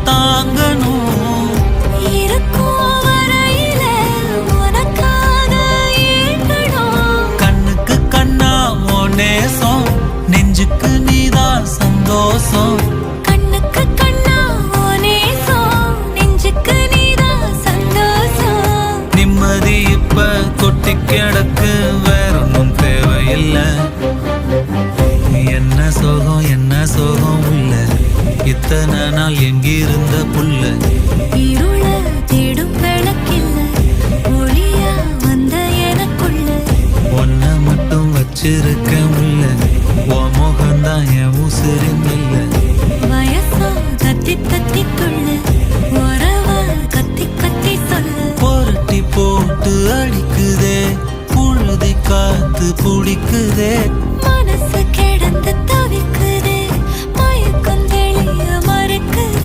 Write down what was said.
தாங்கணும். இருக்கும் வரையில உனக்காக ஏங்கணும். கண்ணுக்கு கண்ணா ஓ நேசம், நெஞ்சுக்கு நீதான் சந்தோஷம். கண்ணுக்கு கண்ணா ஓ நேசம், நெஞ்சுக்கு நீதான் சந்தோஷம். நிம்மதி இப்ப கொட்டி கிடக்கு, வேற ஒன்றும் தேவையில்லை. என்ன சோகம் என்ன சோகம் உள்ள, இத்தனை நாள் எங்கிருந்த புள்ள. இருள தேடும் விளக்கில்ல, ஒளியா வந்த எனக்குள்ள. ஒன்ன மட்டும் வச்சிருக்க முல்ல, உன் முகம்தான் என் உசிரின் இல்ல. வயசா தத்தி தத்தி துள்ள, உறவ கத்தி கத்தி சொல்ல. புரட்டி போட்டு அடிக்குதே, புழுதி காத்து புடிக்குதே.